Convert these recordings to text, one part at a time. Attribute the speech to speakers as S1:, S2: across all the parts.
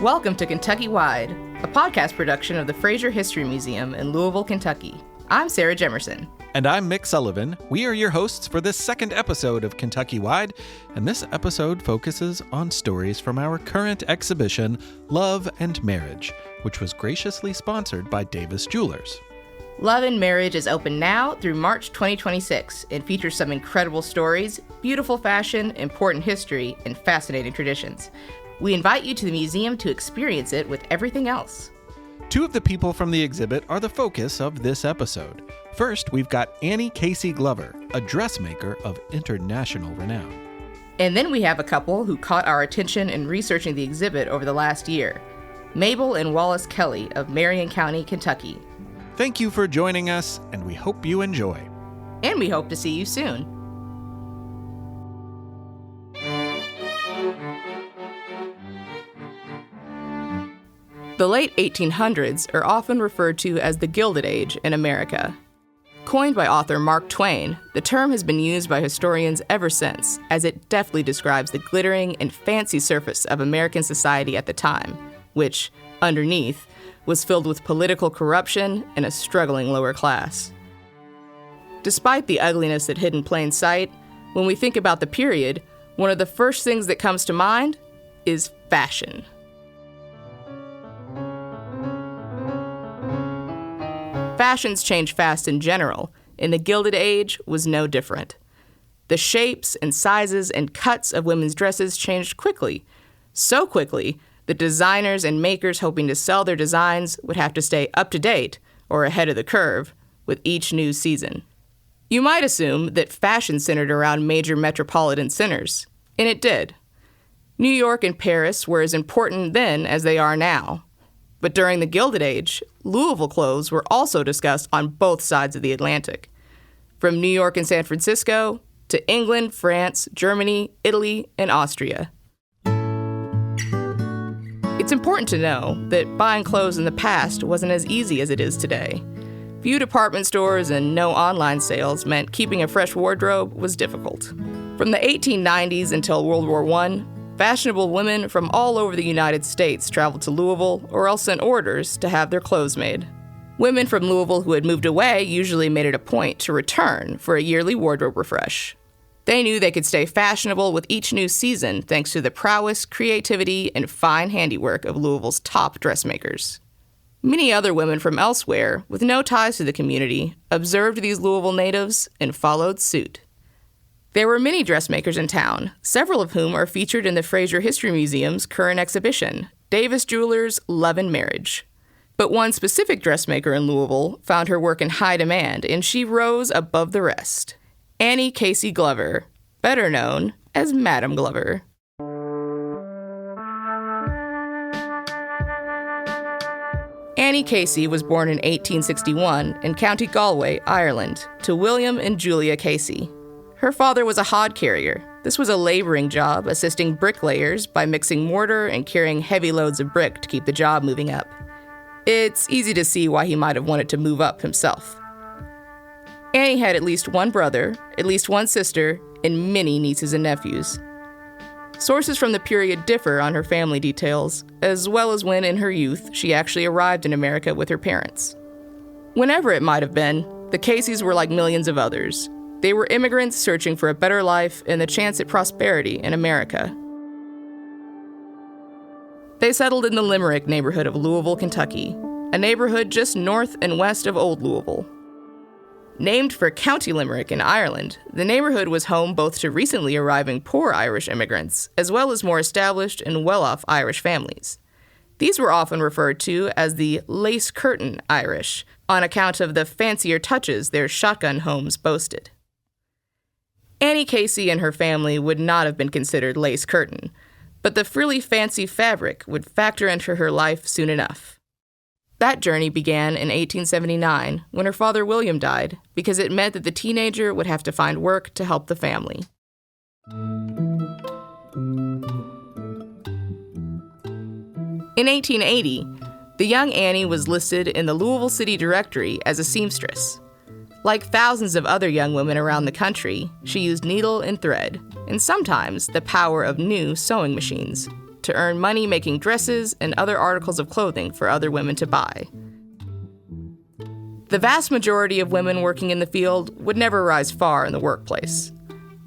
S1: Welcome to Kentucky Wide, a podcast production of the Fraser History Museum in Louisville, Kentucky. I'm Sarah Jemerson.
S2: And I'm Mick Sullivan. We are your hosts for this second episode of Kentucky Wide, and this episode focuses on stories from our current exhibition, Love and Marriage, which was graciously sponsored by Davis Jewelers.
S1: Love and Marriage is open now through March 2026 and features some incredible stories, beautiful fashion, important history, and fascinating traditions. We invite you to the museum to experience it with everything else.
S2: Two of the people from the exhibit are the focus of this episode. First, we've got Annie Casey Glover, a dressmaker of international renown.
S1: And then we have a couple who caught our attention in researching the exhibit over the last year, Mabel and Wallace Kelly of Marion County, Kentucky.
S2: Thank you for joining us, and we hope you enjoy.
S1: And we hope to see you soon. The late 1800s are often referred to as the Gilded Age in America. Coined by author Mark Twain, the term has been used by historians ever since, as it deftly describes the glittering and fancy surface of American society at the time, which, underneath, was filled with political corruption and a struggling lower class. Despite the ugliness that hid in plain sight, when we think about the period, one of the first things that comes to mind is fashion. Fashions change fast in general, and the Gilded Age was no different. The shapes and sizes and cuts of women's dresses changed quickly. So quickly that designers and makers hoping to sell their designs would have to stay up to date or ahead of the curve with each new season. You might assume that fashion centered around major metropolitan centers, and it did. New York and Paris were as important then as they are now. But during the Gilded Age, Louisville clothes were also discussed on both sides of the Atlantic. From New York and San Francisco to England, France, Germany, Italy, and Austria. It's important to know that buying clothes in the past wasn't as easy as it is today. Few department stores and no online sales meant keeping a fresh wardrobe was difficult. From the 1890s until World War I, fashionable women from all over the United States traveled to Louisville or else sent orders to have their clothes made. Women from Louisville who had moved away usually made it a point to return for a yearly wardrobe refresh. They knew they could stay fashionable with each new season thanks to the prowess, creativity, and fine handiwork of Louisville's top dressmakers. Many other women from elsewhere, with no ties to the community, observed these Louisville natives and followed suit. There were many dressmakers in town, several of whom are featured in the Fraser History Museum's current exhibition, Davis Jewelers' Love and Marriage. But one specific dressmaker in Louisville found her work in high demand, and she rose above the rest. Annie Casey Glover, better known as Madam Glover. Annie Casey was born in 1861 in County Galway, Ireland, to William and Julia Casey. Her father was a hod carrier. This was a laboring job, assisting bricklayers by mixing mortar and carrying heavy loads of brick to keep the job moving up. It's easy to see why he might have wanted to move up himself. Annie had at least one brother, at least one sister, and many nieces and nephews. Sources from the period differ on her family details, as well as when in her youth she actually arrived in America with her parents. Whenever it might have been, the Caseys were like millions of others. They were immigrants searching for a better life and the chance at prosperity in America. They settled in the Limerick neighborhood of Louisville, Kentucky, a neighborhood just north and west of Old Louisville. Named for County Limerick in Ireland, the neighborhood was home both to recently arriving poor Irish immigrants, as well as more established and well-off Irish families. These were often referred to as the lace curtain Irish, on account of the fancier touches their shotgun homes boasted. Annie Casey and her family would not have been considered lace curtain, but the frilly fancy fabric would factor into her life soon enough. That journey began in 1879 when her father William died, because it meant that the teenager would have to find work to help the family. In 1880, the young Annie was listed in the Louisville City Directory as a seamstress. Like thousands of other young women around the country, she used needle and thread, and sometimes the power of new sewing machines, to earn money making dresses and other articles of clothing for other women to buy. The vast majority of women working in the field would never rise far in the workplace.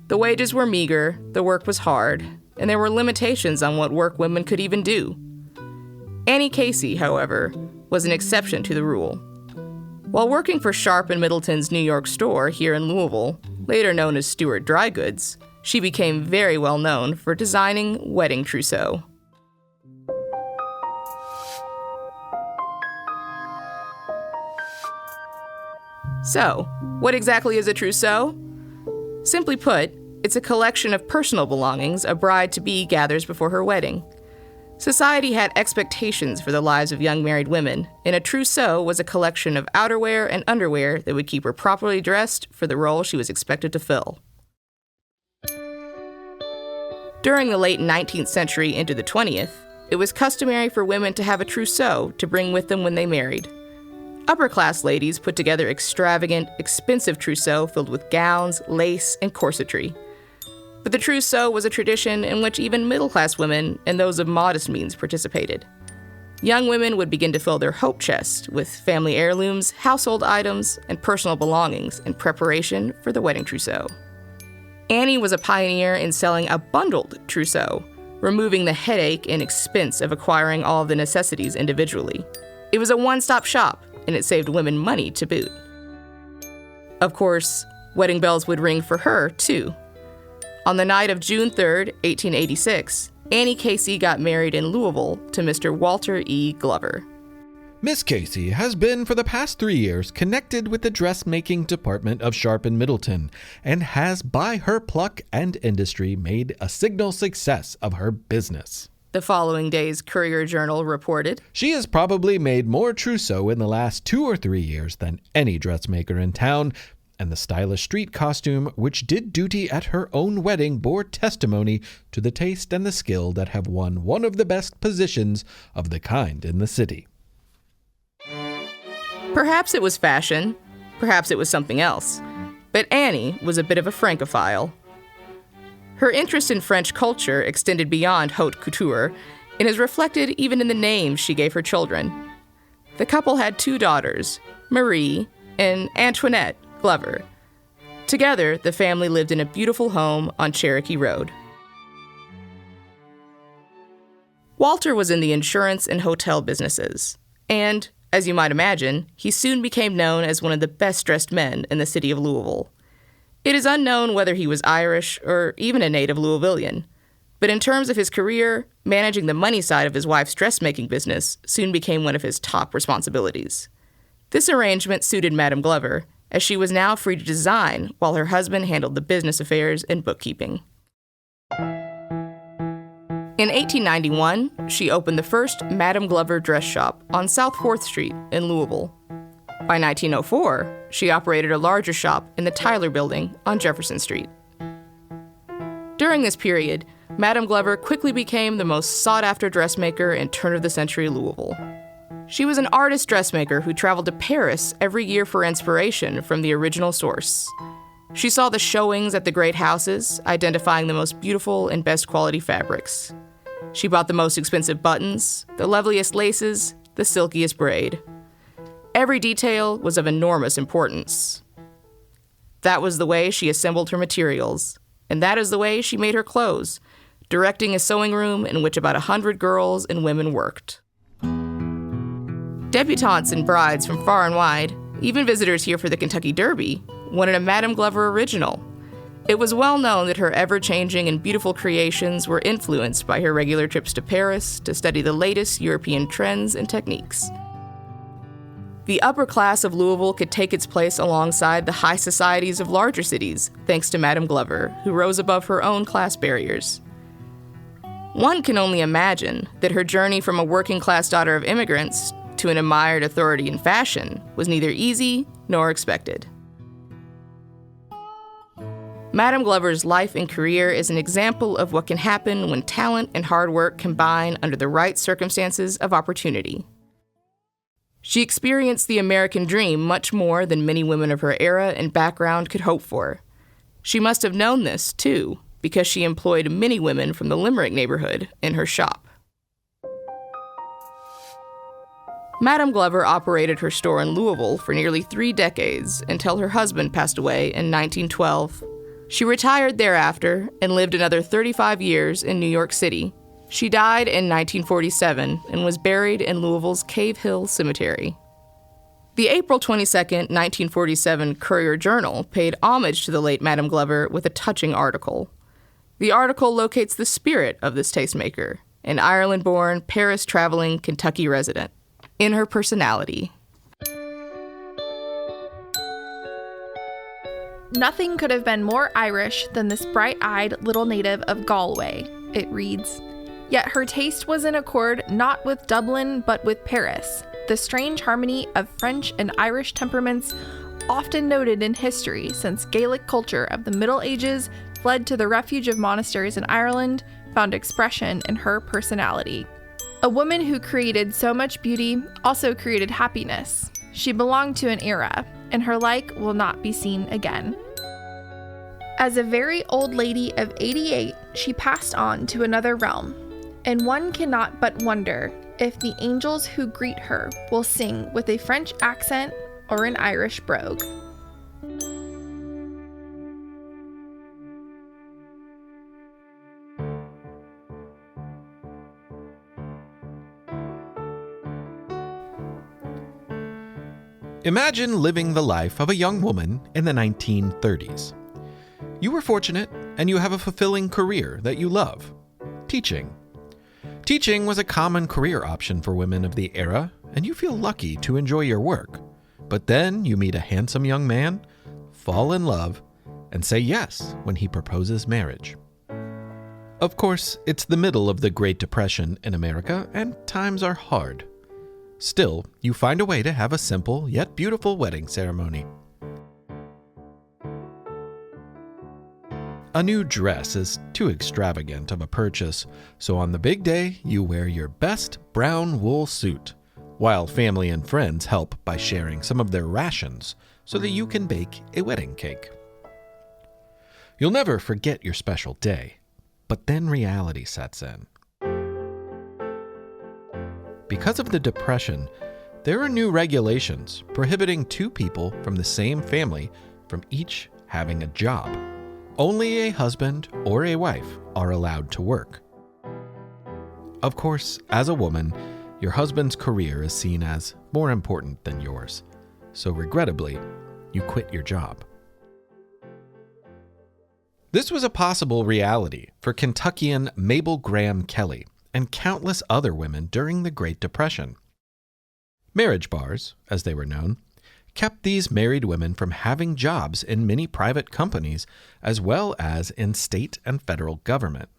S1: The wages were meager, the work was hard, and there were limitations on what work women could even do. Annie Casey, however, was an exception to the rule. While working for Sharp & Middleton's New York store here in Louisville, later known as Stewart Dry Goods, she became very well known for designing wedding trousseau. So, what exactly is a trousseau? Simply put, it's a collection of personal belongings a bride-to-be gathers before her wedding. Society had expectations for the lives of young married women, and a trousseau was a collection of outerwear and underwear that would keep her properly dressed for the role she was expected to fill. During the late 19th century into the 20th, it was customary for women to have a trousseau to bring with them when they married. Upper-class ladies put together extravagant, expensive trousseau filled with gowns, lace, and corsetry. But the trousseau was a tradition in which even middle-class women and those of modest means participated. Young women would begin to fill their hope chest with family heirlooms, household items, and personal belongings in preparation for the wedding trousseau. Annie was a pioneer in selling a bundled trousseau, removing the headache and expense of acquiring all of the necessities individually. It was a one-stop shop, and it saved women money to boot. Of course, wedding bells would ring for her, too. On the night of June 3, 1886, Annie Casey got married in Louisville to Mr. Walter E. Glover.
S2: Miss Casey has been for the past 3 years connected with the dressmaking department of Sharp & Middleton and has, by her pluck and industry, made a signal success of her business.
S1: The following day's Courier-Journal reported,
S2: She has probably made more trousseau in the last 2 or 3 years than any dressmaker in town, and the stylish street costume which did duty at her own wedding bore testimony to the taste and the skill that have won one of the best positions of the kind in the city.
S1: Perhaps it was fashion, perhaps it was something else, but Annie was a bit of a Francophile. Her interest in French culture extended beyond haute couture and is reflected even in the names she gave her children. The couple had 2 daughters, Marie and Antoinette Glover. Together, the family lived in a beautiful home on Cherokee Road. Walter was in the insurance and hotel businesses, and, as you might imagine, he soon became known as one of the best-dressed men in the city of Louisville. It is unknown whether he was Irish or even a native Louisvillian, but in terms of his career, managing the money side of his wife's dressmaking business soon became one of his top responsibilities. This arrangement suited Madame Glover, as she was now free to design while her husband handled the business affairs and bookkeeping. In 1891, she opened the first Madame Glover dress shop on South 4th Street in Louisville. By 1904, she operated a larger shop in the Tyler Building on Jefferson Street. During this period, Madame Glover quickly became the most sought-after dressmaker in turn-of-the-century Louisville. She was an artist dressmaker who traveled to Paris every year for inspiration from the original source. She saw the showings at the great houses, identifying the most beautiful and best quality fabrics. She bought the most expensive buttons, the loveliest laces, the silkiest braid. Every detail was of enormous importance. That was the way she assembled her materials, and that is the way she made her clothes, directing a sewing room in which about 100 girls and women worked. Debutantes and brides from far and wide, even visitors here for the Kentucky Derby, wanted a Madame Glover original. It was well known that her ever-changing and beautiful creations were influenced by her regular trips to Paris to study the latest European trends and techniques. The upper class of Louisville could take its place alongside the high societies of larger cities, thanks to Madame Glover, who rose above her own class barriers. One can only imagine that her journey from a working-class daughter of immigrants to an admired authority in fashion was neither easy nor expected. Madame Glover's life and career is an example of what can happen when talent and hard work combine under the right circumstances of opportunity. She experienced the American dream much more than many women of her era and background could hope for. She must have known this, too, because she employed many women from the Limerick neighborhood in her shop. Madam Glover operated her store in Louisville for nearly 3 decades until her husband passed away in 1912. She retired thereafter and lived another 35 years in New York City. She died in 1947 and was buried in Louisville's Cave Hill Cemetery. The April 22, 1947 Courier-Journal paid homage to the late Madam Glover with a touching article. The article locates the spirit of this tastemaker, an Ireland-born, Paris-traveling Kentucky resident, in her personality.
S3: Nothing could have been more Irish than this bright-eyed little native of Galway, it reads. Yet her taste was in accord not with Dublin but with Paris, the strange harmony of French and Irish temperaments often noted in history since Gaelic culture of the Middle Ages fled to the refuge of monasteries in Ireland, found expression in her personality. A woman who created so much beauty also created happiness. She belonged to an era, and her like will not be seen again. As a very old lady of 88, she passed on to another realm, and one cannot but wonder if the angels who greet her will sing with a French accent or an Irish brogue.
S2: Imagine living the life of a young woman in the 1930s. You were fortunate, and you have a fulfilling career that you love: teaching. Teaching was a common career option for women of the era, and you feel lucky to enjoy your work. But then you meet a handsome young man, fall in love, and say yes when he proposes marriage. Of course, it's the middle of the Great Depression in America, and times are hard. Still, you find a way to have a simple yet beautiful wedding ceremony. A new dress is too extravagant of a purchase, so on the big day, you wear your best brown wool suit, while family and friends help by sharing some of their rations so that you can bake a wedding cake. You'll never forget your special day, but then reality sets in. Because of the Depression, there are new regulations prohibiting 2 people from the same family from each having a job. Only a husband or a wife are allowed to work. Of course, as a woman, your husband's career is seen as more important than yours, so regrettably, you quit your job. This was a possible reality for Kentuckian Mabel Kelly and countless other women during the Great Depression. Marriage bars, as they were known, kept these married women from having jobs in many private companies as well as in state and federal government.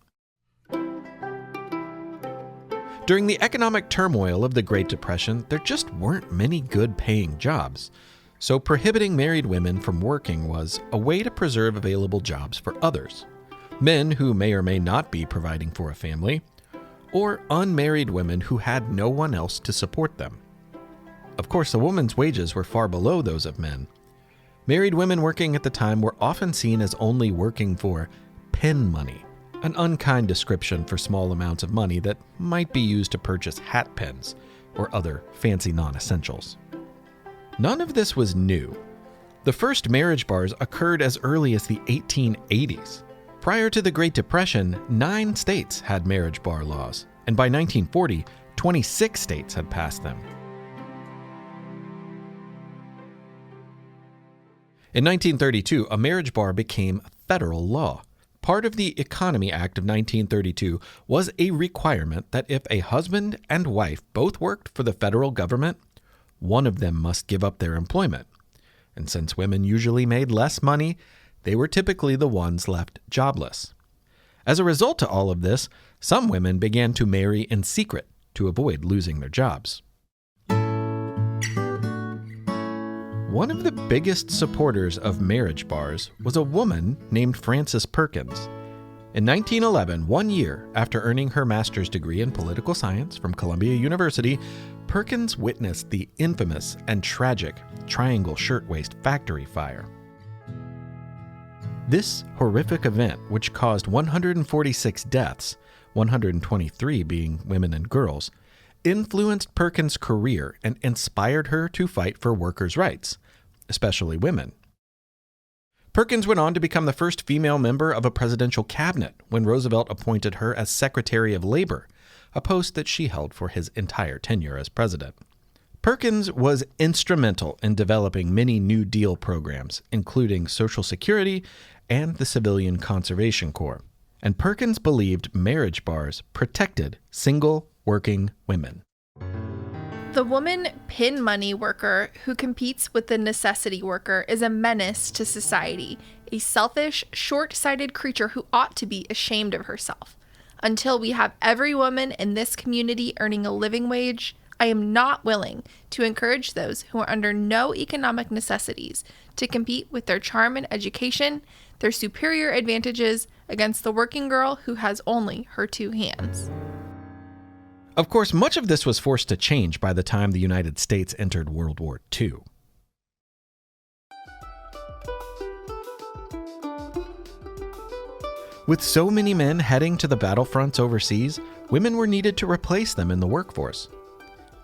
S2: During the economic turmoil of the Great Depression, there just weren't many good-paying jobs, so prohibiting married women from working was a way to preserve available jobs for others, men who may or may not be providing for a family, or unmarried women who had no one else to support them. Of course, a woman's wages were far below those of men. Married women working at the time were often seen as only working for pin money, an unkind description for small amounts of money that might be used to purchase hat pins or other fancy non-essentials. None of this was new. The first marriage bars occurred as early as the 1880s. Prior to the Great Depression, 9 states had marriage bar laws, and by 1940, 26 states had passed them. In 1932, a marriage bar became federal law. Part of the Economy Act of 1932 was a requirement that if a husband and wife both worked for the federal government, one of them must give up their employment. And since women usually made less money, they were typically the ones left jobless. As a result to all of this, some women began to marry in secret to avoid losing their jobs. One of the biggest supporters of marriage bars was a woman named Frances Perkins. In 1911, 1 year after earning her master's degree in political science from Columbia University, Perkins witnessed the infamous and tragic Triangle Shirtwaist Factory fire. This horrific event, which caused 146 deaths, 123 being women and girls, influenced Perkins' career and inspired her to fight for workers' rights, especially women. Perkins went on to become the first female member of a presidential cabinet when Roosevelt appointed her as Secretary of Labor, a post that she held for his entire tenure as president. Perkins was instrumental in developing many New Deal programs, including Social Security and the Civilian Conservation Corps. And Perkins believed marriage bars protected single working women.
S3: The woman pin money worker who competes with the necessity worker is a menace to society, a selfish, short-sighted creature who ought to be ashamed of herself. Until we have every woman in this community earning a living wage, I am not willing to encourage those who are under no economic necessities to compete with their charm and education, their superior advantages, against the working girl who has only her two hands.
S2: Of course, much of this was forced to change by the time the United States entered World War II. With so many men heading to the battlefronts overseas, women were needed to replace them in the workforce.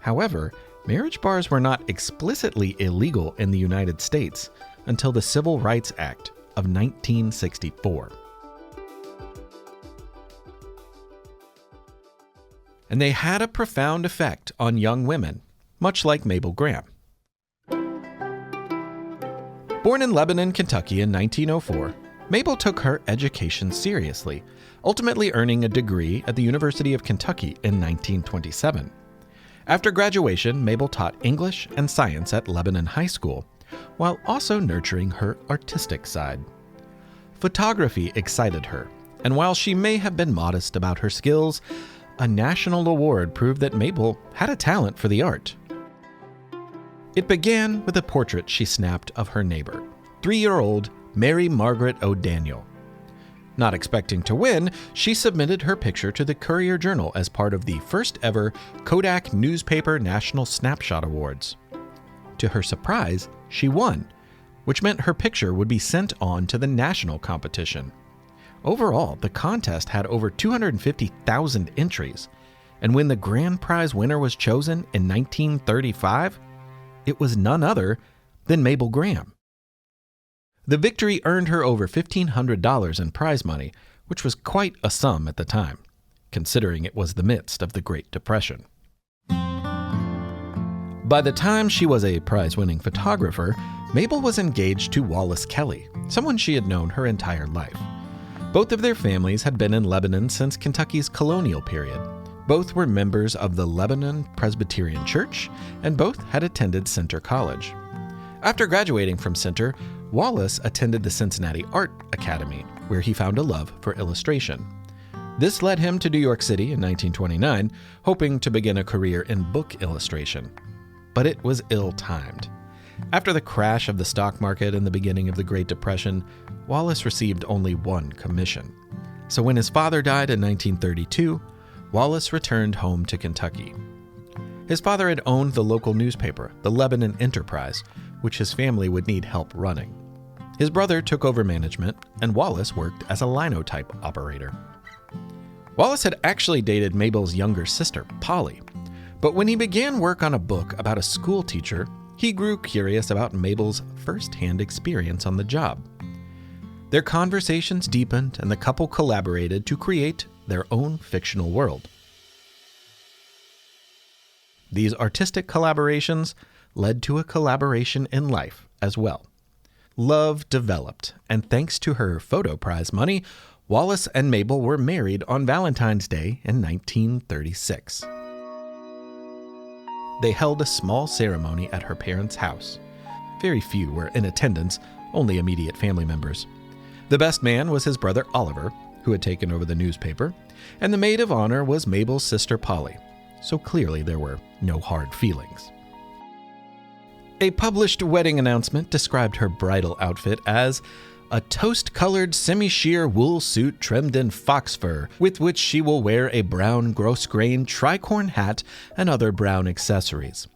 S2: However, marriage bars were not explicitly illegal in the United States until the Civil Rights Act of 1964. And they had a profound effect on young women, much like Mabel Graham. Born in Lebanon, Kentucky in 1904, Mabel took her education seriously, ultimately earning a degree at the University of Kentucky in 1927. After graduation, Mabel taught English and science at Lebanon High School, while also nurturing her artistic side. Photography excited her, and while she may have been modest about her skills, a national award proved that Mabel had a talent for the art. It began with a portrait she snapped of her neighbor, 3-year-old Mary Margaret O'Daniel. Not expecting to win, she submitted her picture to the Courier-Journal as part of the first ever Kodak Newspaper National Snapshot Awards. To her surprise, she won, which meant her picture would be sent on to the national competition. Overall, the contest had over 250,000 entries, and when the grand prize winner was chosen in 1935, it was none other than Mabel Graham. The victory earned her over $1,500 in prize money, which was quite a sum at the time, considering it was the midst of the Great Depression. By the time she was a prize-winning photographer, Mabel was engaged to Wallace Kelly, someone she had known her entire life. Both of their families had been in Lebanon since Kentucky's colonial period. Both were members of the Lebanon Presbyterian Church, and both had attended Centre College. After graduating from Centre, Wallace attended the Cincinnati Art Academy, where he found a love for illustration. This led him to New York City in 1929, hoping to begin a career in book illustration. But it was ill-timed. After the crash of the stock market in the beginning of the Great Depression, Wallace received only one commission. So when his father died in 1932, Wallace returned home to Kentucky. His father had owned the local newspaper, the Lebanon Enterprise, which his family would need help running. His brother took over management, and Wallace worked as a linotype operator. Wallace had actually dated Mabel's younger sister, Polly, but when he began work on a book about a school teacher, he grew curious about Mabel's first-hand experience on the job. Their conversations deepened, and the couple collaborated to create their own fictional world. These artistic collaborations led to a collaboration in life as well. Love developed, and thanks to her photo prize money, Wallace and Mabel were married on Valentine's Day in 1936. They held a small ceremony at her parents' house. Very few were in attendance, only immediate family members. The best man was his brother Oliver, who had taken over the newspaper, and the maid of honor was Mabel's sister Polly, so clearly there were no hard feelings. A published wedding announcement described her bridal outfit as a toast-colored semi-sheer wool suit trimmed in fox fur, with which she will wear a brown gross-grain tricorn hat and other brown accessories.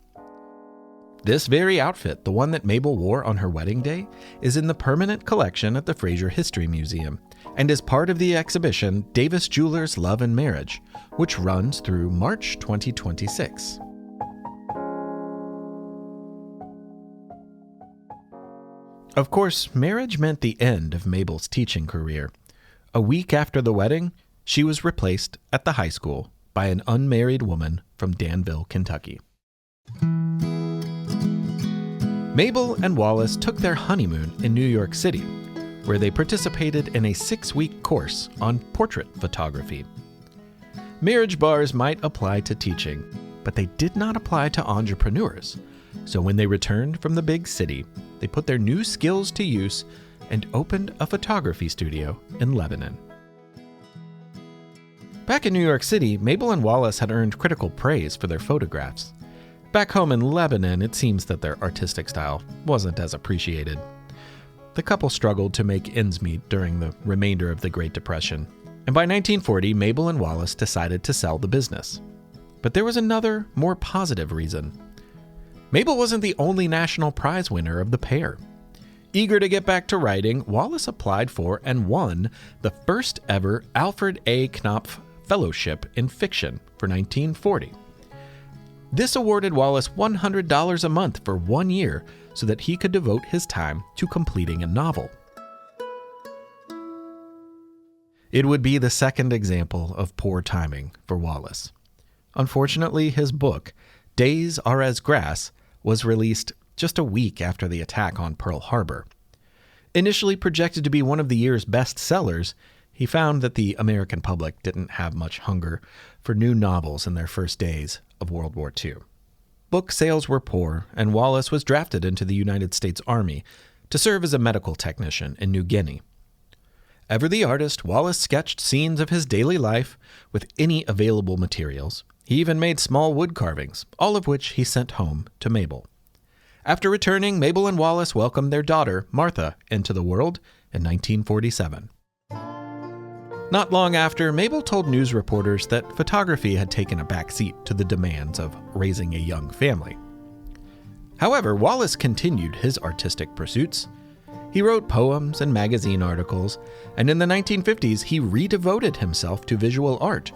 S2: This very outfit, the one that Mabel wore on her wedding day, is in the permanent collection at the Fraser History Museum, and is part of the exhibition Davis Jewelers Love and Marriage, which runs through March 2026. Of course, marriage meant the end of Mabel's teaching career. A week after the wedding, she was replaced at the high school by an unmarried woman from Danville, Kentucky. Mabel and Wallace took their honeymoon in New York City, where they participated in a 6-week course on portrait photography. Marriage bars might apply to teaching, but they did not apply to entrepreneurs. So when they returned from the big city, they put their new skills to use and opened a photography studio in Lebanon. Back in New York City, Mabel and Wallace had earned critical praise for their photographs. Back home in Lebanon, it seems that their artistic style wasn't as appreciated. The couple struggled to make ends meet during the remainder of the Great Depression, and by 1940, Mabel and Wallace decided to sell the business. But there was another, more positive reason. Mabel wasn't the only national prize winner of the pair. Eager to get back to writing, Wallace applied for and won the first ever Alfred A. Knopf Fellowship in Fiction for 1940. This awarded Wallace $100 a month for 1 year so that he could devote his time to completing a novel. It would be the second example of poor timing for Wallace. Unfortunately, his book, Days Are as Grass, was released just a week after the attack on Pearl Harbor. Initially projected to be one of the year's best sellers, he found that the American public didn't have much hunger for new novels in their first days of World War II. Book sales were poor, and Wallace was drafted into the United States Army to serve as a medical technician in New Guinea. Ever the artist, Wallace sketched scenes of his daily life with any available materials. He even made small wood carvings, all of which he sent home to Mabel. After returning, Mabel and Wallace welcomed their daughter, Martha, into the world in 1947. Not long after, Mabel told news reporters that photography had taken a backseat to the demands of raising a young family. However, Wallace continued his artistic pursuits. He wrote poems and magazine articles, and in the 1950s, he redevoted himself to visual art.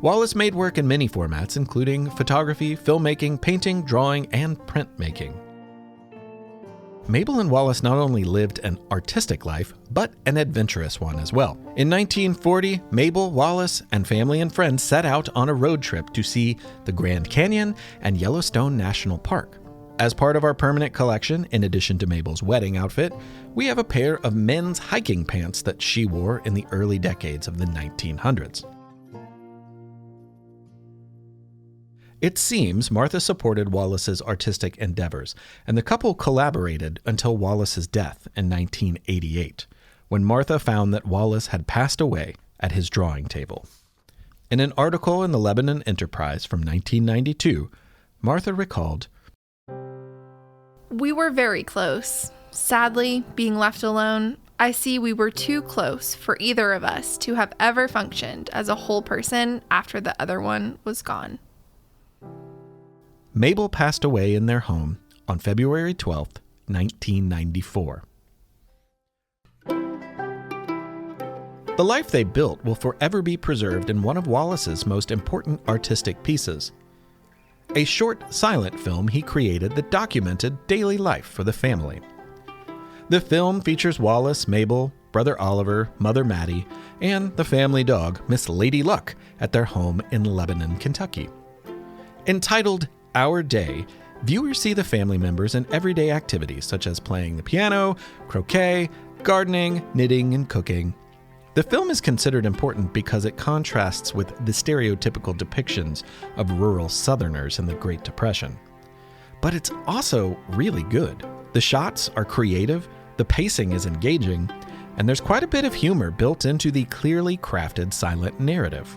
S2: Wallace made work in many formats, including photography, filmmaking, painting, drawing, and printmaking. Mabel and Wallace not only lived an artistic life, but an adventurous one as well. In 1940, Mabel, Wallace, and family and friends set out on a road trip to see the Grand Canyon and Yellowstone National Park. As part of our permanent collection, in addition to Mabel's wedding outfit, we have a pair of men's hiking pants that she wore in the early decades of the 1900s. It seems Martha supported Wallace's artistic endeavors, and the couple collaborated until Wallace's death in 1988, when Martha found that Wallace had passed away at his drawing table. In an article in the Lebanon Enterprise from 1992, Martha recalled,
S3: "We were very close. Sadly, being left alone, I see we were too close for either of us to have ever functioned as a whole person after the other one was gone."
S2: Mabel passed away in their home on February 12, 1994. The life they built will forever be preserved in one of Wallace's most important artistic pieces, a short, silent film he created that documented daily life for the family. The film features Wallace, Mabel, brother Oliver, mother Maddie, and the family dog, Miss Lady Luck, at their home in Lebanon, Kentucky. Entitled Our Day, viewers see the family members in everyday activities such as playing the piano, croquet, gardening, knitting, and cooking. The film is considered important because it contrasts with the stereotypical depictions of rural Southerners in the Great Depression. But it's also really good. The shots are creative, the pacing is engaging, and there's quite a bit of humor built into the clearly crafted silent narrative.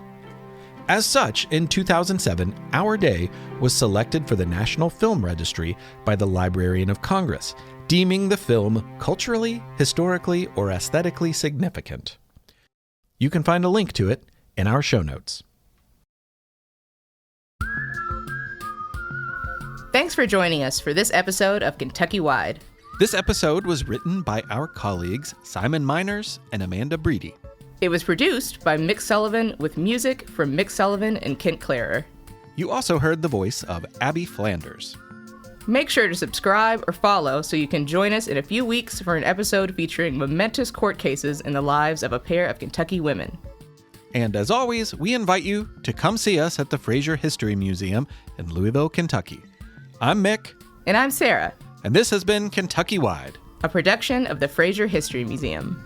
S2: As such, in 2007, Our Day was selected for the National Film Registry by the Librarian of Congress, deeming the film culturally, historically, or aesthetically significant. You can find a link to it in our show notes.
S1: Thanks for joining us for this episode of Kentucky Wide.
S2: This episode was written by our colleagues Simon Miners and Amanda Breedy.
S1: It was produced by Mick Sullivan with music from Mick Sullivan and Kent Clarer.
S2: You also heard the voice of Abby Flanders.
S1: Make sure to subscribe or follow so you can join us in a few weeks for an episode featuring momentous court cases in the lives of a pair of Kentucky women.
S2: And as always, we invite you to come see us at the Fraser History Museum in Louisville, Kentucky. I'm Mick.
S1: And I'm Sarah.
S2: And this has been Kentucky Wide,
S1: a production of the Fraser History Museum.